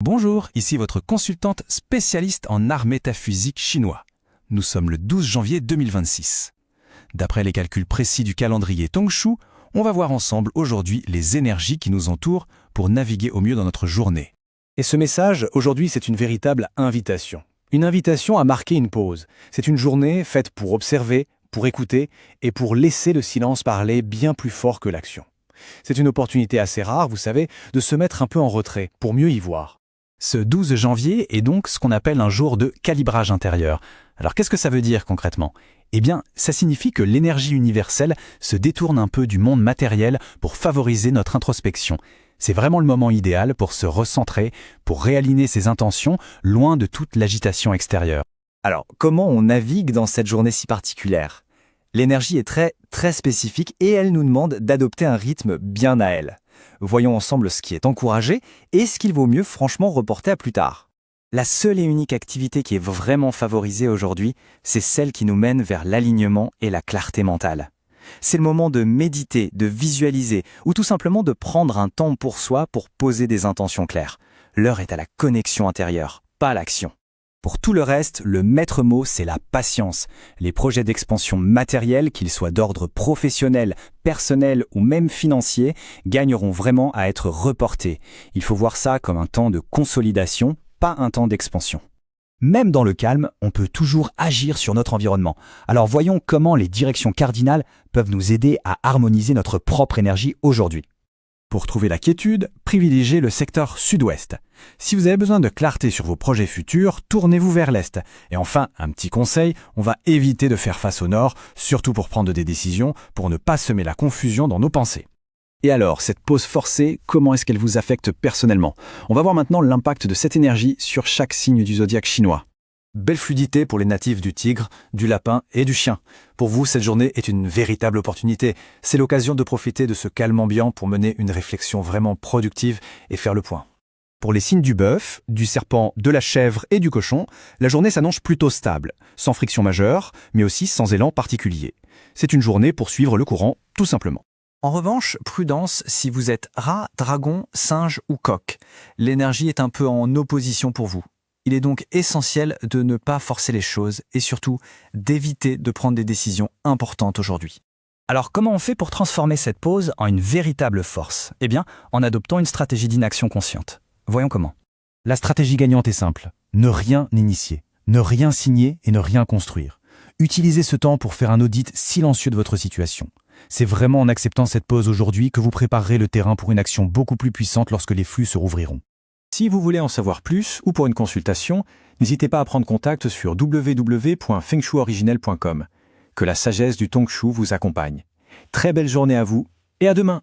Bonjour, ici votre consultante spécialiste en art métaphysique chinois. Nous sommes le 12 janvier 2026. D'après les calculs précis du calendrier Tongshu, on va voir ensemble aujourd'hui les énergies qui nous entourent pour naviguer au mieux dans notre journée. Et ce message, aujourd'hui, c'est une véritable invitation. Une invitation à marquer une pause. C'est une journée faite pour observer, pour écouter et pour laisser le silence parler bien plus fort que l'action. C'est une opportunité assez rare, vous savez, de se mettre un peu en retrait pour mieux y voir. Ce 12 janvier est donc ce qu'on appelle un jour de calibrage intérieur. Alors qu'est-ce que ça veut dire concrètement ? Eh bien, ça signifie que l'énergie universelle se détourne un peu du monde matériel pour favoriser notre introspection. C'est vraiment le moment idéal pour se recentrer, pour réaligner ses intentions, loin de toute l'agitation extérieure. Alors, comment on navigue dans cette journée si particulière ? L'énergie est très spécifique et elle nous demande d'adopter un rythme bien à elle. Voyons ensemble ce qui est encouragé et ce qu'il vaut mieux franchement reporter à plus tard. La seule et unique activité qui est vraiment favorisée aujourd'hui, c'est celle qui nous mène vers l'alignement et la clarté mentale. C'est le moment de méditer, de visualiser ou tout simplement de prendre un temps pour soi pour poser des intentions claires. L'heure est à la connexion intérieure, pas à l'action. Pour tout le reste, le maître mot, c'est la patience. Les projets d'expansion matérielle, qu'ils soient d'ordre professionnel, personnel ou même financier, gagneront vraiment à être reportés. Il faut voir ça comme un temps de consolidation, pas un temps d'expansion. Même dans le calme, on peut toujours agir sur notre environnement. Alors voyons comment les directions cardinales peuvent nous aider à harmoniser notre propre énergie aujourd'hui. Pour trouver la quiétude, privilégiez le secteur sud-ouest. Si vous avez besoin de clarté sur vos projets futurs, tournez-vous vers l'est. Et enfin, un petit conseil, on va éviter de faire face au nord, surtout pour prendre des décisions, pour ne pas semer la confusion dans nos pensées. Et alors, cette pause forcée, comment est-ce qu'elle vous affecte personnellement ? On va voir maintenant l'impact de cette énergie sur chaque signe du zodiaque chinois. Belle fluidité pour les natifs du tigre, du lapin et du chien. Pour vous, cette journée est une véritable opportunité. C'est l'occasion de profiter de ce calme ambiant pour mener une réflexion vraiment productive et faire le point. Pour les signes du bœuf, du serpent, de la chèvre et du cochon, la journée s'annonce plutôt stable, sans friction majeure, mais aussi sans élan particulier. C'est une journée pour suivre le courant, tout simplement. En revanche, prudence si vous êtes rat, dragon, singe ou coq. L'énergie est un peu en opposition pour vous. Il est donc essentiel de ne pas forcer les choses et surtout d'éviter de prendre des décisions importantes aujourd'hui. Alors comment on fait pour transformer cette pause en une véritable force ? Eh bien, en adoptant une stratégie d'inaction consciente. Voyons comment. La stratégie gagnante est simple. Ne rien initier, ne rien signer et ne rien construire. Utilisez ce temps pour faire un audit silencieux de votre situation. C'est vraiment en acceptant cette pause aujourd'hui que vous préparerez le terrain pour une action beaucoup plus puissante lorsque les flux se rouvriront. Si vous voulez en savoir plus ou pour une consultation, n'hésitez pas à prendre contact sur www.fengshuoriginel.com. Que la sagesse du Tongshu vous accompagne. Très belle journée à vous et à demain!